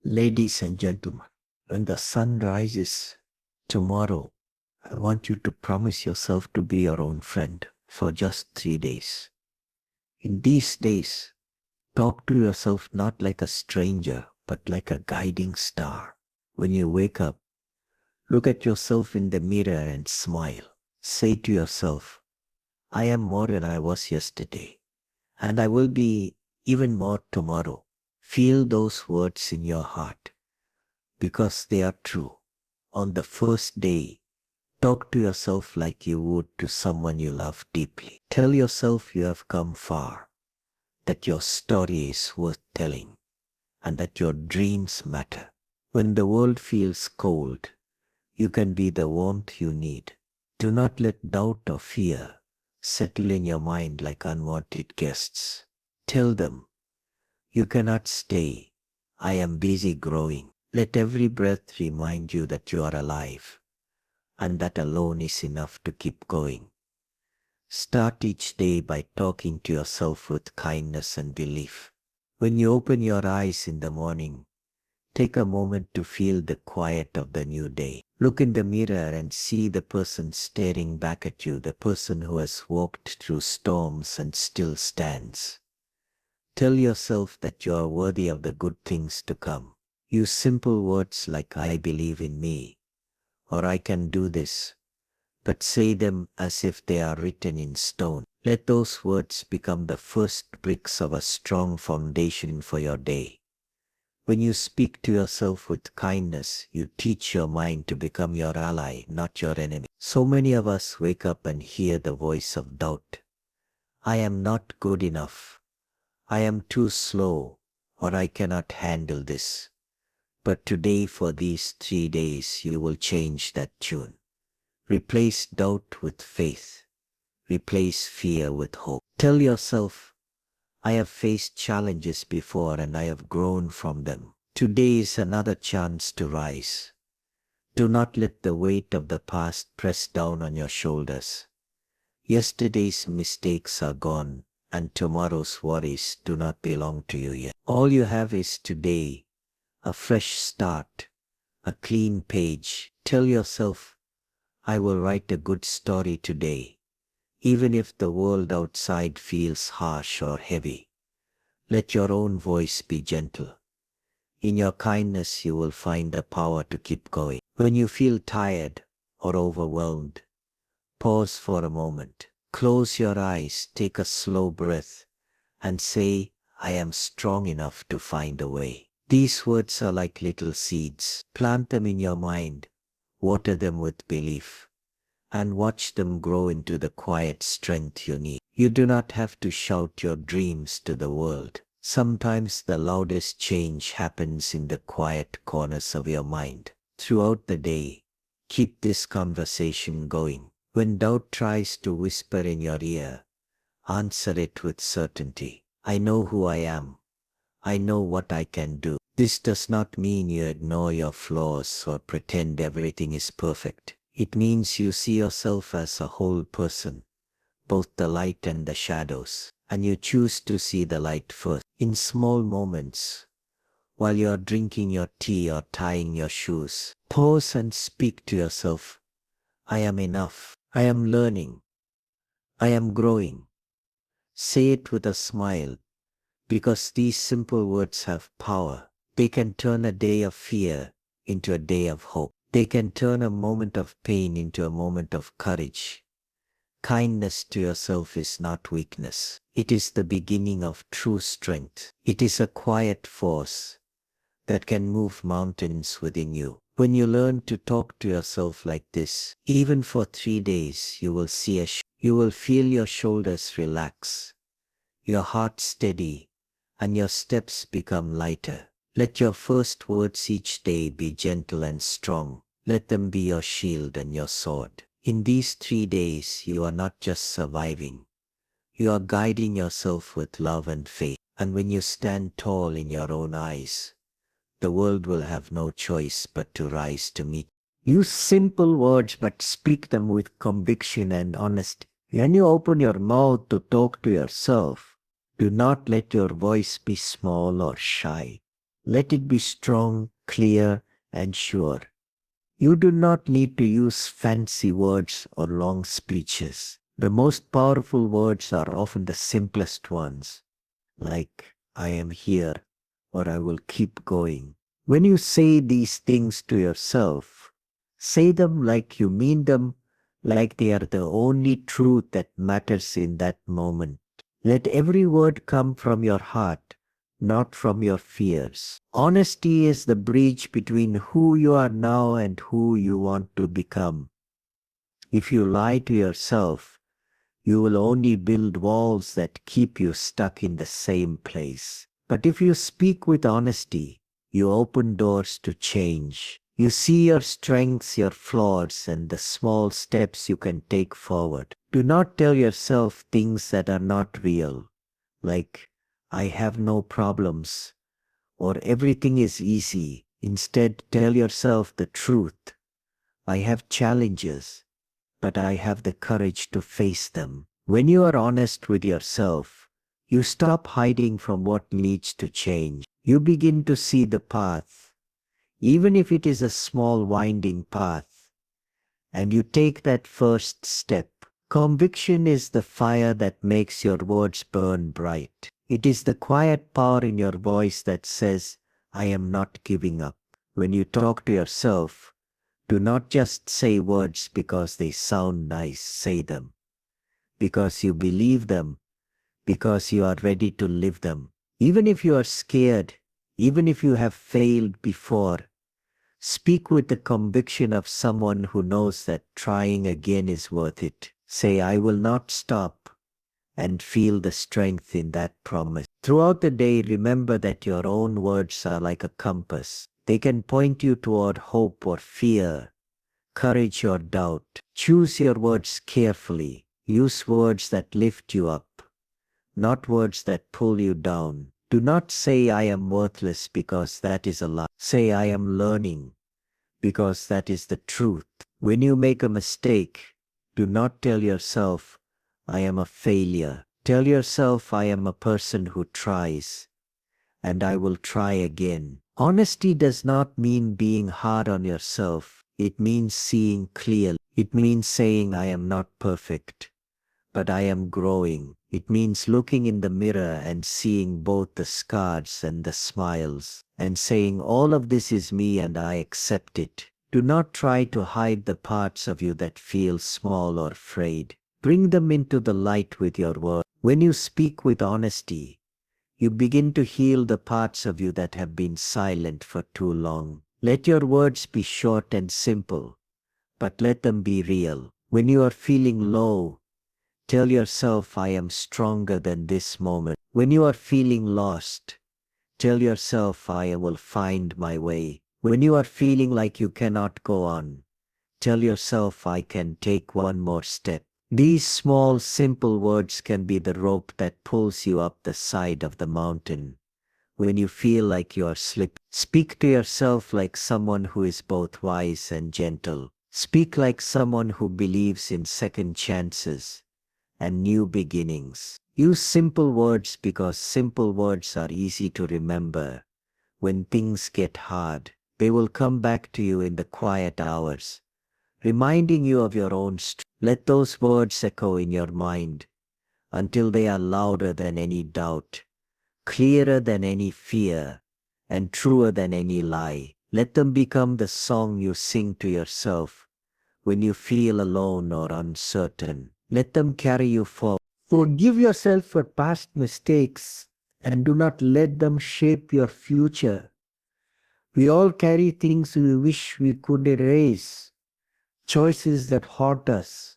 Ladies and gentlemen, when the sun rises tomorrow, I want you to promise yourself to be your own friend for just 3 days. In these days, talk to yourself not like a stranger, but like a guiding star. When you wake up, look at yourself in the mirror and smile. Say to yourself, I am more than I was yesterday, and I will be even more tomorrow. Feel those words in your heart because they are true. On the first day, talk to yourself like you would to someone you love deeply. Tell yourself you have come far, that your story is worth telling, and that your dreams matter. When the world feels cold, you can be the warmth you need. Do not let doubt or fear settle in your mind like unwanted guests. Tell them, you cannot stay. I am busy growing. Let every breath remind you that you are alive, and that alone is enough to keep going. Start each day by talking to yourself with kindness and belief. When you open your eyes in the morning, take a moment to feel the quiet of the new day. Look in the mirror and see the person staring back at you, the person who has walked through storms and still stands. Tell yourself that you are worthy of the good things to come. Use simple words like I believe in me, or I can do this, but say them as if they are written in stone. Let those words become the first bricks of a strong foundation for your day. When you speak to yourself with kindness, you teach your mind to become your ally, not your enemy. So many of us wake up and hear the voice of doubt. I am not good enough. I am too slow, or I cannot handle this. But today, for these 3 days, you will change that tune. Replace doubt with faith. Replace fear with hope. Tell yourself, I have faced challenges before and I have grown from them. Today is another chance to rise. Do not let the weight of the past press down on your shoulders. Yesterday's mistakes are gone, and tomorrow's worries do not belong to you yet. All you have is today, a fresh start, a clean page. Tell yourself, I will write a good story today, even if the world outside feels harsh or heavy. Let your own voice be gentle. In your kindness, you will find the power to keep going. When you feel tired or overwhelmed, pause for a moment. Close your eyes, take a slow breath, and say, I am strong enough to find a way. These words are like little seeds. Plant them in your mind, water them with belief, and watch them grow into the quiet strength you need. You do not have to shout your dreams to the world. Sometimes the loudest change happens in the quiet corners of your mind. Throughout the day, keep this conversation going. When doubt tries to whisper in your ear, answer it with certainty. I know who I am. I know what I can do. This does not mean you ignore your flaws or pretend everything is perfect. It means you see yourself as a whole person, both the light and the shadows, and you choose to see the light first. In small moments, while you are drinking your tea or tying your shoes, pause and speak to yourself. I am enough. I am learning. I am growing. Say it with a smile, because these simple words have power. They can turn a day of fear into a day of hope. They can turn a moment of pain into a moment of courage. Kindness to yourself is not weakness. It is the beginning of true strength. It is a quiet force that can move mountains within you. When you learn to talk to yourself like this, even for 3 days, you will feel your shoulders relax, your heart steady, and your steps become lighter. Let your first words each day be gentle and strong. Let them be your shield and your sword. In these 3 days, you are not just surviving. You are guiding yourself with love and faith. And when you stand tall in your own eyes, the world will have no choice but to rise to meet. Use simple words but speak them with conviction and honesty. When you open your mouth to talk to yourself, do not let your voice be small or shy. Let it be strong, clear, and sure. You do not need to use fancy words or long speeches. The most powerful words are often the simplest ones, like, I am here, or I will keep going. When you say these things to yourself, say them like you mean them, like they are the only truth that matters in that moment. Let every word come from your heart, not from your fears. Honesty is the bridge between who you are now and who you want to become. If you lie to yourself, you will only build walls that keep you stuck in the same place. But if you speak with honesty, you open doors to change. You see your strengths, your flaws, and the small steps you can take forward. Do not tell yourself things that are not real, like, I have no problems, or everything is easy. Instead, tell yourself the truth. I have challenges, but I have the courage to face them. When you are honest with yourself, you stop hiding from what needs to change. You begin to see the path, even if it is a small winding path, and you take that first step. Conviction is the fire that makes your words burn bright. It is the quiet power in your voice that says, I am not giving up. When you talk to yourself, do not just say words because they sound nice. Say them because you believe them, because you are ready to live them. Even if you are scared, even if you have failed before, speak with the conviction of someone who knows that trying again is worth it. Say, I will not stop, and feel the strength in that promise. Throughout the day, remember that your own words are like a compass. They can point you toward hope or fear, courage or doubt. Choose your words carefully. Use words that lift you up, not words that pull you down. Do not say I am worthless because that is a lie. Say I am learning because that is the truth. When you make a mistake, do not tell yourself I am a failure. Tell yourself I am a person who tries, and I will try again. Honesty does not mean being hard on yourself. It means seeing clearly. It means saying I am not perfect, but I am growing. It means looking in the mirror and seeing both the scars and the smiles, and saying all of this is me and I accept it. Do not try to hide the parts of you that feel small or afraid. Bring them into the light with your words. When you speak with honesty, you begin to heal the parts of you that have been silent for too long. Let your words be short and simple, but let them be real. When you are feeling low, tell yourself I am stronger than this moment. When you are feeling lost, tell yourself I will find my way. When you are feeling like you cannot go on, tell yourself I can take one more step. These small, simple words can be the rope that pulls you up the side of the mountain. When you feel like you are slipping, speak to yourself like someone who is both wise and gentle. Speak like someone who believes in second chances and new beginnings. Use simple words because simple words are easy to remember. When things get hard, they will come back to you in the quiet hours, reminding you of your own strength. Let those words echo in your mind until they are louder than any doubt, clearer than any fear, and truer than any lie. Let them become the song you sing to yourself when you feel alone or uncertain. Let them carry you forward. Forgive yourself for past mistakes and do not let them shape your future. We all carry things we wish we could erase, choices that haunt us,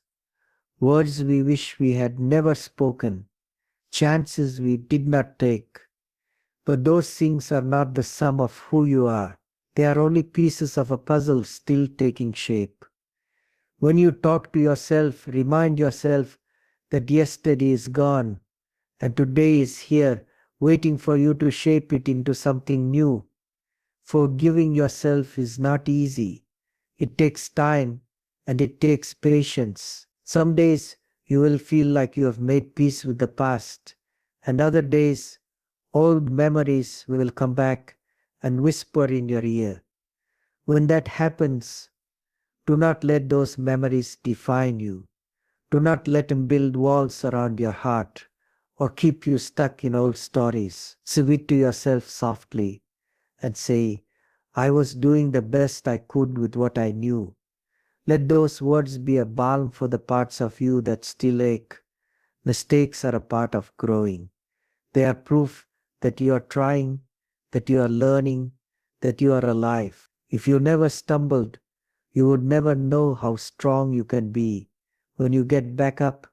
words we wish we had never spoken, chances we did not take. But those things are not the sum of who you are. They are only pieces of a puzzle still taking shape. When you talk to yourself, remind yourself that yesterday is gone and today is here, waiting for you to shape it into something new. Forgiving yourself is not easy. It takes time and it takes patience. Some days you will feel like you have made peace with the past, and other days old memories will come back and whisper in your ear. When that happens, do not let those memories define you. Do not let them build walls around your heart or keep you stuck in old stories. Say it to yourself softly and say, I was doing the best I could with what I knew. Let those words be a balm for the parts of you that still ache. Mistakes are a part of growing. They are proof that you are trying, that you are learning, that you are alive. If you never stumbled, you would never know how strong you can be when you get back up.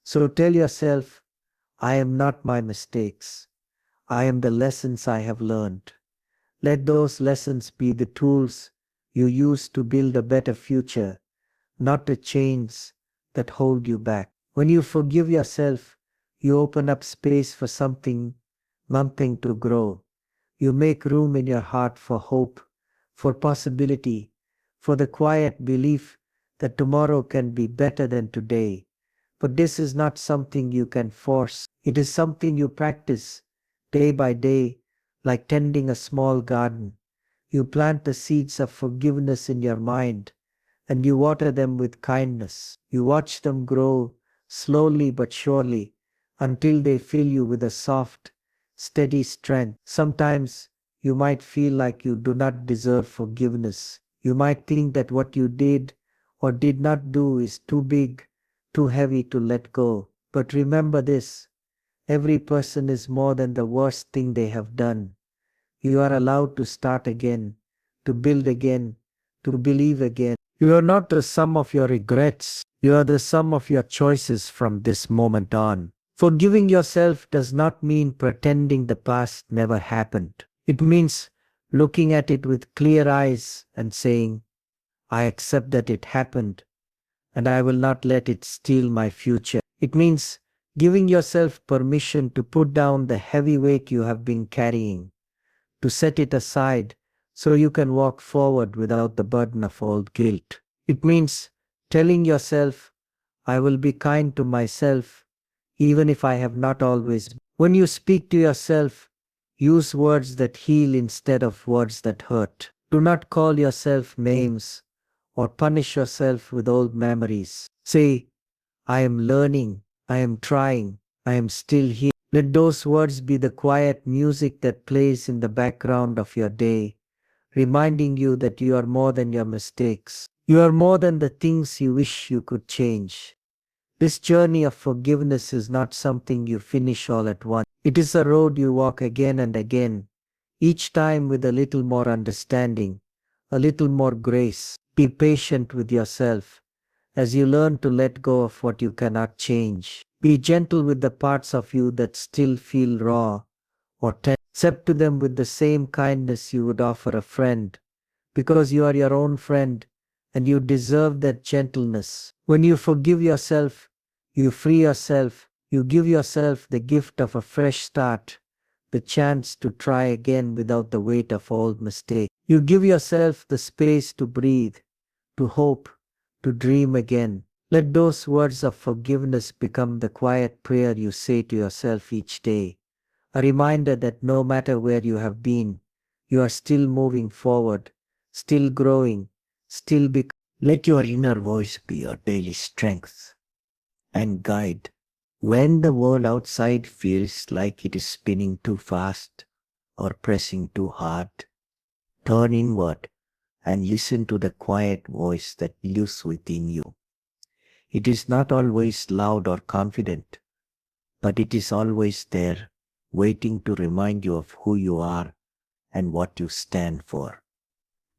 So tell yourself, I am not my mistakes. I am the lessons I have learned. Let those lessons be the tools you use to build a better future, not the chains that hold you back. When you forgive yourself, you open up space for something to grow. You make room in your heart for hope, for possibility, for the quiet belief that tomorrow can be better than today. But this is not something you can force. It is something you practice day by day, like tending a small garden. You plant the seeds of forgiveness in your mind and you water them with kindness. You watch them grow slowly but surely until they fill you with a soft, steady strength. Sometimes you might feel like you do not deserve forgiveness. You might think that what you did or did not do is too big, too heavy to let go. But remember this, every person is more than the worst thing they have done. You are allowed to start again, to build again, to believe again. You are not the sum of your regrets. You are the sum of your choices from this moment on. Forgiving yourself does not mean pretending the past never happened. It means looking at it with clear eyes and saying, I accept that it happened and I will not let it steal my future. It means giving yourself permission to put down the heavy weight you have been carrying, to set it aside so you can walk forward without the burden of old guilt. It means telling yourself, I will be kind to myself, even if I have not always. When you speak to yourself, use words that heal instead of words that hurt. Do not call yourself names or punish yourself with old memories. Say, I am learning, I am trying, I am still here. Let those words be the quiet music that plays in the background of your day, reminding you that you are more than your mistakes. You are more than the things you wish you could change. This journey of forgiveness is not something you finish all at once. It is a road you walk again and again, each time with a little more understanding, a little more grace. Be patient with yourself as you learn to let go of what you cannot change. Be gentle with the parts of you that still feel raw or tense. Accept to them with the same kindness you would offer a friend, because you are your own friend and you deserve that gentleness. When you forgive yourself, you free yourself, you give yourself the gift of a fresh start, the chance to try again without the weight of old mistakes. You give yourself the space to breathe, to hope, to dream again. Let those words of forgiveness become the quiet prayer you say to yourself each day, a reminder that no matter where you have been, you are still moving forward, still growing, still becoming. Let your inner voice be your daily strength and guide. When the world outside feels like it is spinning too fast or pressing too hard, turn inward and listen to the quiet voice that lives within you. It is not always loud or confident, but it is always there, waiting to remind you of who you are and what you stand for.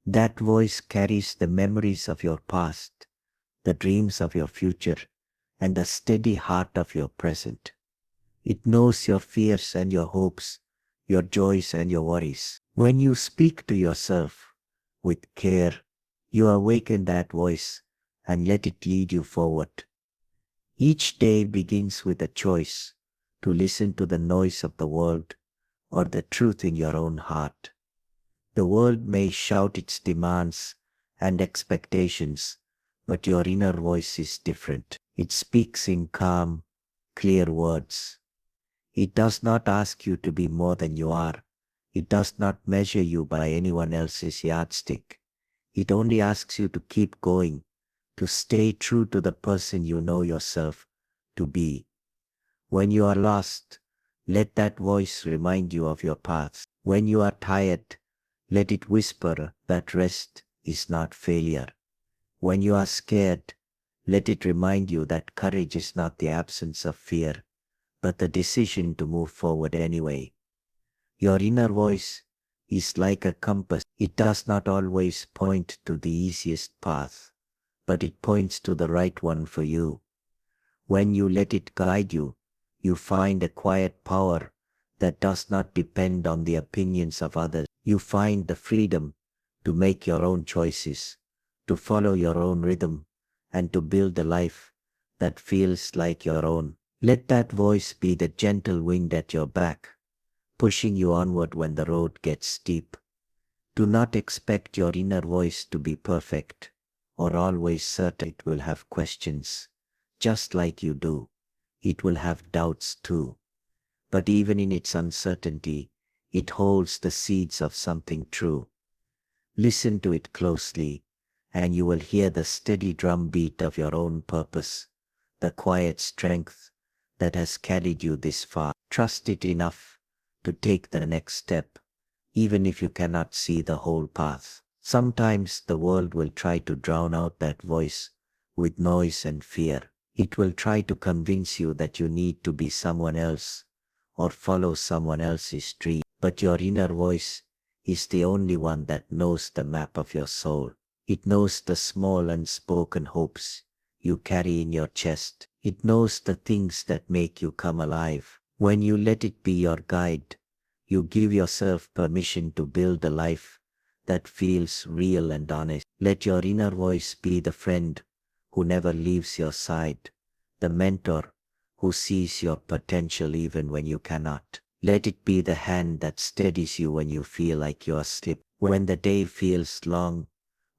That voice carries the memories of your past, the dreams of your future, and the steady heart of your present. It knows your fears and your hopes, your joys and your worries. When you speak to yourself with care, you awaken that voice and let it lead you forward. Each day begins with a choice to listen to the noise of the world or the truth in your own heart. The world may shout its demands and expectations, but your inner voice is different. It speaks in calm, clear words. It does not ask you to be more than you are. It does not measure you by anyone else's yardstick. It only asks you to keep going, to stay true to the person you know yourself to be. When you are lost, let that voice remind you of your path. When you are tired, let it whisper that rest is not failure. When you are scared, let it remind you that courage is not the absence of fear, but the decision to move forward anyway. Your inner voice is like a compass. It does not always point to the easiest path, but it points to the right one for you. When you let it guide you, you find a quiet power that does not depend on the opinions of others. You find the freedom to make your own choices, to follow your own rhythm, and to build a life that feels like your own. Let that voice be the gentle wind at your back, pushing you onward when the road gets steep. Do not expect your inner voice to be perfect or always certain. It will have questions, just like you do. It will have doubts too. But even in its uncertainty, it holds the seeds of something true. Listen to it closely, and you will hear the steady drumbeat of your own purpose, the quiet strength that has carried you this far. Trust it enough to take the next step, even if you cannot see the whole path. Sometimes the world will try to drown out that voice with noise and fear. It will try to convince you that you need to be someone else or follow someone else's dream. But your inner voice is the only one that knows the map of your soul. It knows the small unspoken hopes you carry in your chest. It knows the things that make you come alive. When you let it be your guide, you give yourself permission to build a life that feels real and honest. Let your inner voice be the friend who never leaves your side, the mentor who sees your potential even when you cannot. Let it be the hand that steadies you when you feel like you are slipping. When the day feels long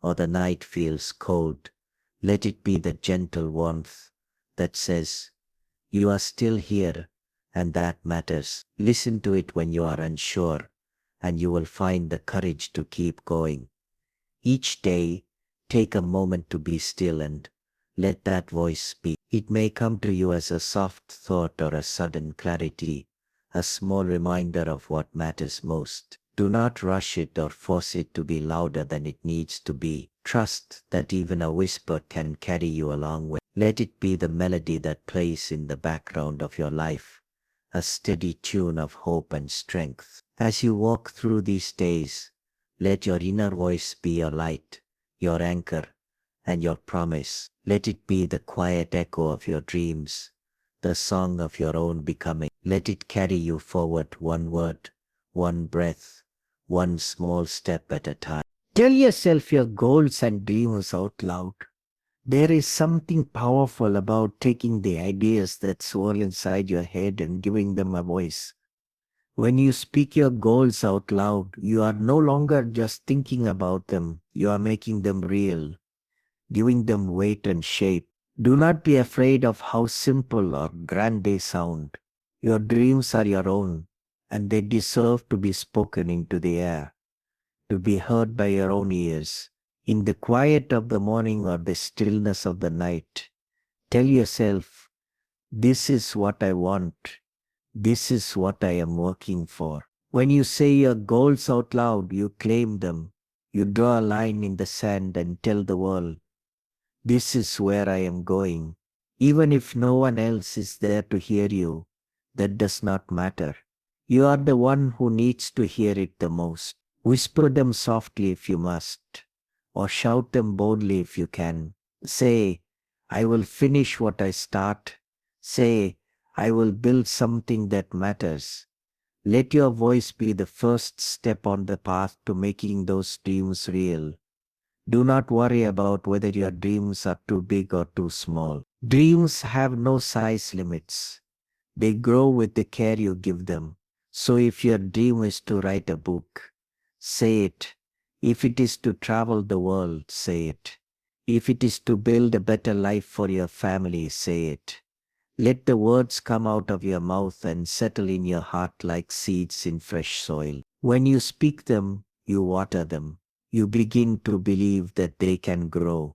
or the night feels cold, let it be the gentle warmth that says, "You are still here, and that matters." Listen to it when you are unsure, and you will find the courage to keep going. Each day, take a moment to be still and let that voice speak. It may come to you as a soft thought or a sudden clarity, a small reminder of what matters most. Do not rush it or force it to be louder than it needs to be. Trust that even a whisper can carry you along with. Let it be the melody that plays in the background of your life, a steady tune of hope and strength. As you walk through these days, let your inner voice be your light, your anchor, and your promise. Let it be the quiet echo of your dreams, the song of your own becoming. Let it carry you forward one word, one breath, one small step at a time. Tell yourself your goals and dreams out loud. There is something powerful about taking the ideas that swirl inside your head and giving them a voice. When you speak your goals out loud, you are no longer just thinking about them, you are making them real, giving them weight and shape. Do not be afraid of how simple or grand they sound. Your dreams are your own, and they deserve to be spoken into the air, to be heard by your own ears. In the quiet of the morning or the stillness of the night, tell yourself, "This is what I want. This is what I am working for." When you say your goals out loud, you claim them. You draw a line in the sand and tell the world, "This is where I am going." Even if no one else is there to hear you, that does not matter. You are the one who needs to hear it the most. Whisper them softly if you must, or shout them boldly if you can. Say, "I will finish what I start." Say, "I will build something that matters." Let your voice be the first step on the path to making those dreams real. Do not worry about whether your dreams are too big or too small. Dreams have no size limits. They grow with the care you give them. So if your dream is to write a book, say it. If it is to travel the world, say it. If it is to build a better life for your family, say it. Let the words come out of your mouth and settle in your heart like seeds in fresh soil. When you speak them, you water them. You begin to believe that they can grow.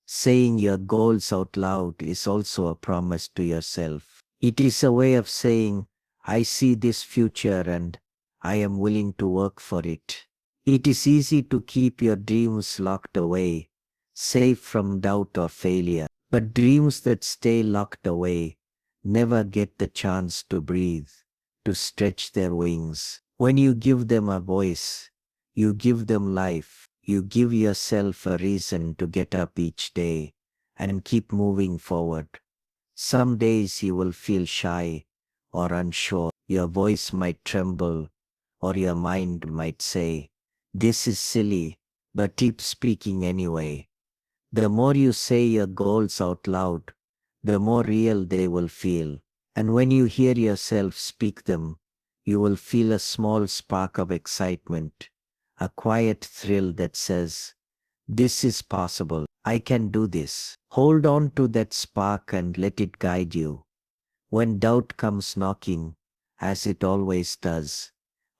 Saying your goals out loud is also a promise to yourself. It is a way of saying, I see this future and I am willing to work for it. It is easy to keep your dreams locked away, safe from doubt or failure. But dreams that stay locked away never get the chance to breathe, to stretch their wings. When you give them a voice, you give them life. You give yourself a reason to get up each day and keep moving forward. Some days you will feel shy or unsure. Your voice might tremble or your mind might say, this is silly, but keep speaking anyway. The more you say your goals out loud, the more real they will feel. And when you hear yourself speak them, you will feel a small spark of excitement, a quiet thrill that says, this is possible. I can do this. Hold on to that spark and let it guide you. When doubt comes knocking, as it always does,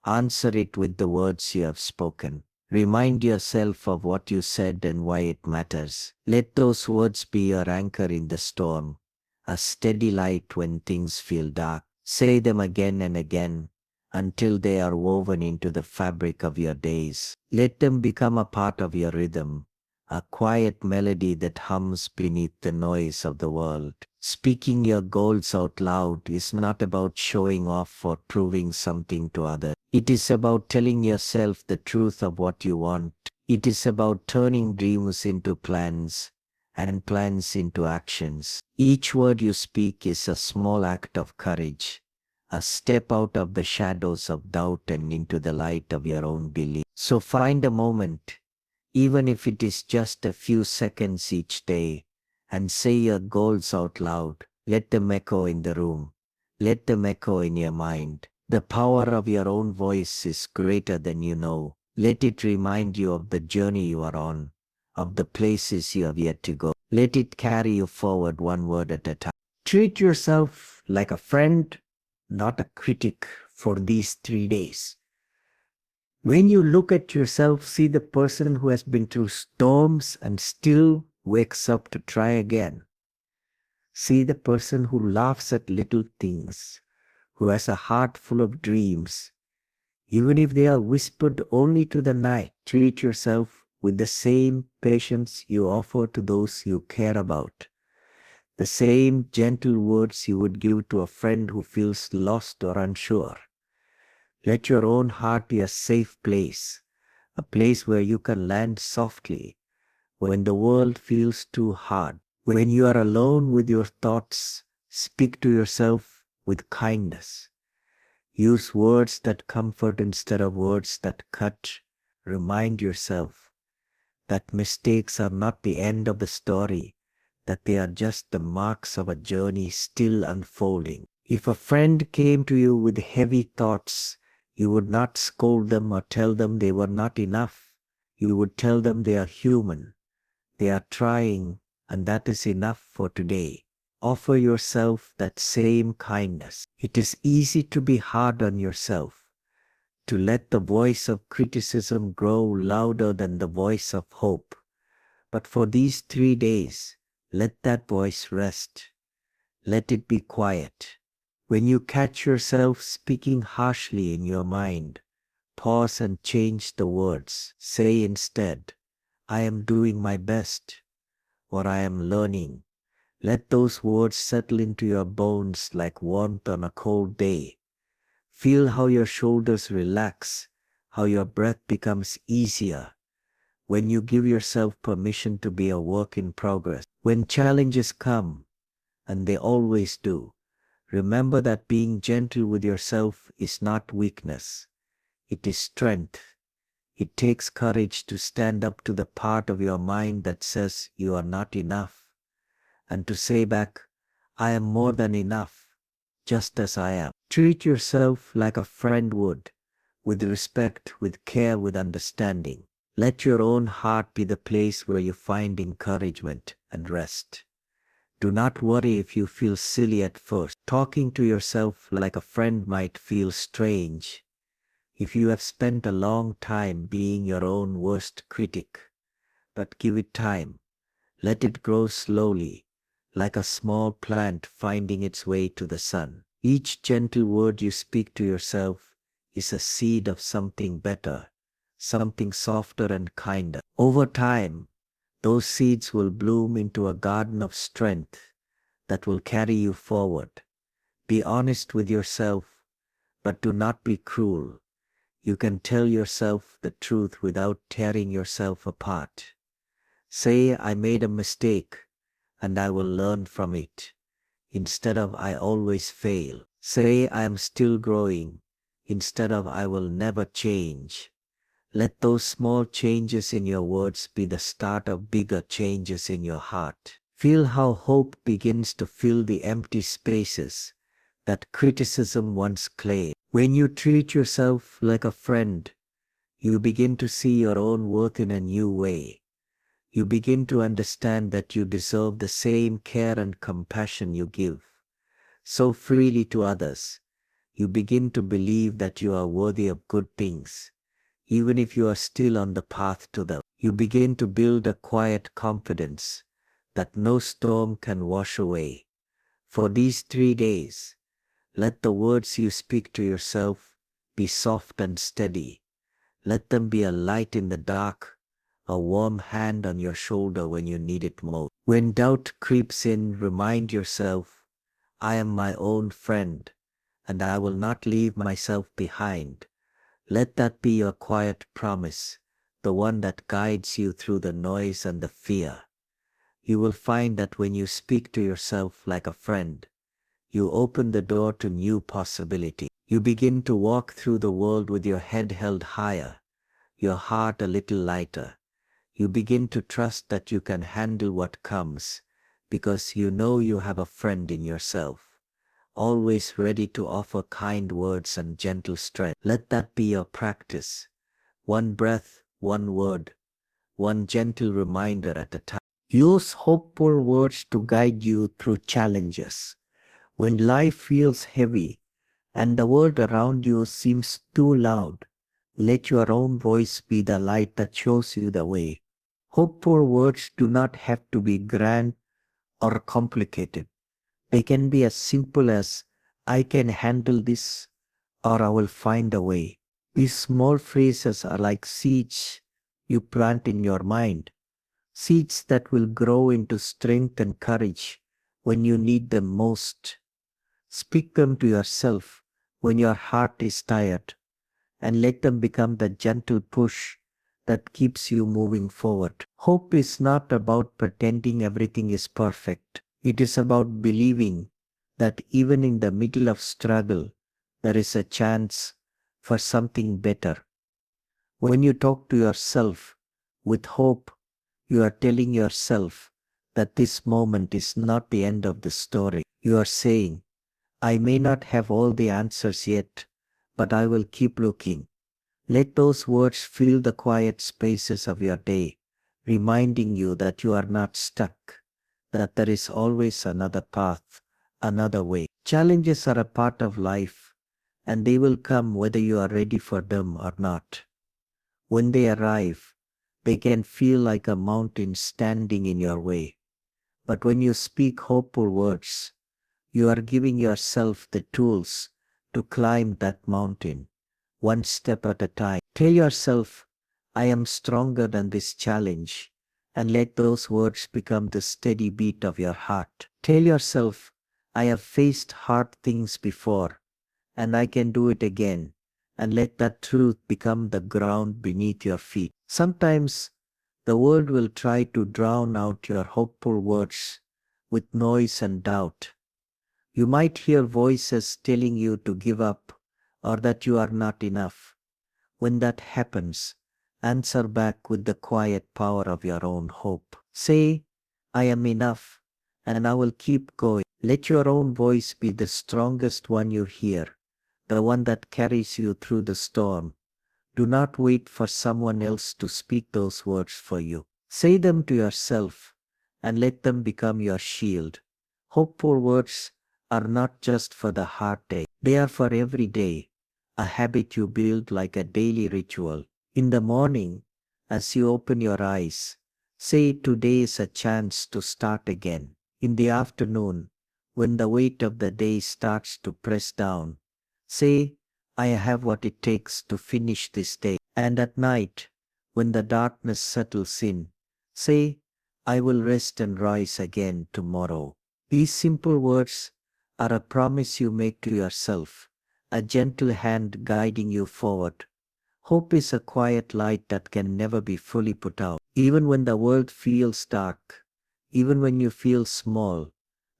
answer it with the words you have spoken. Remind yourself of what you said and why it matters. Let those words be your anchor in the storm, a steady light when things feel dark. Say them again and again until they are woven into the fabric of your days. Let them become a part of your rhythm, a quiet melody that hums beneath the noise of the world. Speaking your goals out loud is not about showing off or proving something to others. It is about telling yourself the truth of what you want. It is about turning dreams into plans and plans into actions. Each word you speak is a small act of courage, a step out of the shadows of doubt and into the light of your own belief. So find a moment, even if it is just a few seconds each day, and say your goals out loud. Let them echo in the room. Let them echo in your mind. The power of your own voice is greater than you know. Let it remind you of the journey you are on, of the places you have yet to go. Let it carry you forward one word at a time. Treat yourself like a friend, not a critic, for these 3 days. When you look at yourself, see the person who has been through storms and still wakes up to try again. See the person who laughs at little things, who has a heart full of dreams, even if they are whispered only to the night. Treat yourself with the same patience you offer to those you care about, the same gentle words you would give to a friend who feels lost or unsure. Let your own heart be a safe place, a place where you can land softly when the world feels too hard. When you are alone with your thoughts, speak to yourself with kindness. Use words that comfort instead of words that cut. Remind yourself that mistakes are not the end of the story, that they are just the marks of a journey still unfolding. If a friend came to you with heavy thoughts, you would not scold them or tell them they were not enough. You would tell them they are human. They are trying, and that is enough for today. Offer yourself that same kindness. It is easy to be hard on yourself, to let the voice of criticism grow louder than the voice of hope. But for these 3 days, let that voice rest. Let it be quiet. When you catch yourself speaking harshly in your mind, pause and change the words. Say instead, I am doing my best, or I am learning. Let those words settle into your bones like warmth on a cold day. Feel how your shoulders relax, how your breath becomes easier when you give yourself permission to be a work in progress. When challenges come, and they always do, remember that being gentle with yourself is not weakness. It is strength. It takes courage to stand up to the part of your mind that says you are not enough, and to say back, I am more than enough, just as I am. Treat yourself like a friend would, with respect, with care, with understanding. Let your own heart be the place where you find encouragement and rest. Do not worry if you feel silly at first. Talking to yourself like a friend might feel strange. If you have spent a long time being your own worst critic, but give it time, let it grow slowly, like a small plant finding its way to the sun. Each gentle word you speak to yourself is a seed of something better, something softer and kinder. Over time, those seeds will bloom into a garden of strength that will carry you forward. Be honest with yourself, but do not be cruel. You can tell yourself the truth without tearing yourself apart. Say, I made a mistake, and I will learn from it, instead of I always fail. Say, I am still growing, instead of I will never change. Let those small changes in your words be the start of bigger changes in your heart. Feel how hope begins to fill the empty spaces that criticism once claimed. When you treat yourself like a friend, you begin to see your own worth in a new way. You begin to understand that you deserve the same care and compassion you give so freely to others. You begin to believe that you are worthy of good things, even if you are still on the path to them. You begin to build a quiet confidence that no storm can wash away. For these 3 days, let the words you speak to yourself be soft and steady. Let them be a light in the dark, a warm hand on your shoulder when you need it most. When doubt creeps in, remind yourself, I am my own friend, and I will not leave myself behind. Let that be your quiet promise, the one that guides you through the noise and the fear. You will find that when you speak to yourself like a friend, you open the door to new possibility. You begin to walk through the world with your head held higher, your heart a little lighter. You begin to trust that you can handle what comes, because you know you have a friend in yourself, always ready to offer kind words and gentle strength. Let that be your practice. One breath, one word, one gentle reminder at a time. Use hopeful words to guide you through challenges. When life feels heavy and the world around you seems too loud, let your own voice be the light that shows you the way. Hopeful words do not have to be grand or complicated. They can be as simple as, I can handle this, or I will find a way. These small phrases are like seeds you plant in your mind, seeds that will grow into strength and courage when you need them most. Speak them to yourself when your heart is tired, and let them become the gentle push that keeps you moving forward. Hope is not about pretending everything is perfect. It is about believing that even in the middle of struggle, there is a chance for something better. When you talk to yourself with hope, you are telling yourself that this moment is not the end of the story. You are saying, I may not have all the answers yet, but I will keep looking. Let those words fill the quiet spaces of your day, reminding you that you are not stuck, that there is always another path, another way. Challenges are a part of life, and they will come whether you are ready for them or not. When they arrive, they can feel like a mountain standing in your way. But when you speak hopeful words, you are giving yourself the tools to climb that mountain, one step at a time. Tell yourself, I am stronger than this challenge, and let those words become the steady beat of your heart. Tell yourself, I have faced hard things before, and I can do it again, and let that truth become the ground beneath your feet. Sometimes the world will try to drown out your hopeful words with noise and doubt. You might hear voices telling you to give up or that you are not enough. When that happens, answer back with the quiet power of your own hope. Say, I am enough, and I will keep going. Let your own voice be the strongest one you hear, the one that carries you through the storm. Do not wait for someone else to speak those words for you. Say them to yourself, and let them become your shield. Hopeful words are not just for the hard day. They are for every day. a habit you build like a daily ritual. In the morning, as you open your eyes, say today is a chance to start again. In the afternoon, when the weight of the day starts to press down, say, I have what it takes to finish this day. And at night, when the darkness settles in, say, I will rest and rise again tomorrow. These simple words are a promise you make to yourself, a gentle hand guiding you forward. Hope is a quiet light that can never be fully put out. Even when the world feels dark, even when you feel small,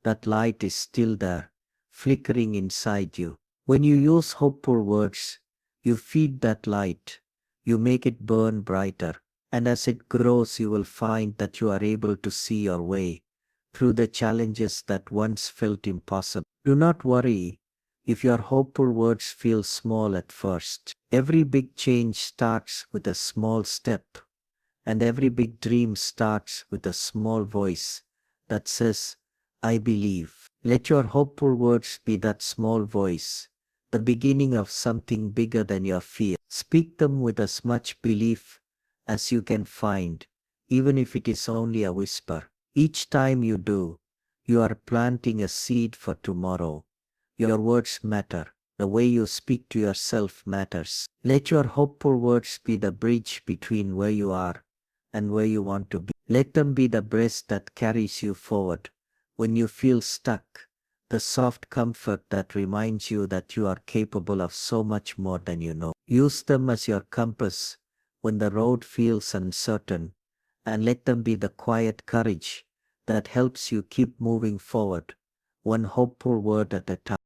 that light is still there, flickering inside you. When you use hopeful words, you feed that light, you make it burn brighter, and as it grows, you will find that you are able to see your way through the challenges that once felt impossible. Do not worry if your hopeful words feel small at first. Every big change starts with a small step, and every big dream starts with a small voice that says, I believe. Let your hopeful words be that small voice, the beginning of something bigger than your fear. Speak them with as much belief as you can find, even if it is only a whisper. Each time you do, you are planting a seed for tomorrow. Your words matter. The way you speak to yourself matters. Let your hopeful words be the bridge between where you are and where you want to be. Let them be the breast that carries you forward when you feel stuck, the soft comfort that reminds you that you are capable of so much more than you know. Use them as your compass when the road feels uncertain, and let them be the quiet courage that helps you keep moving forward, one hopeful word at a time.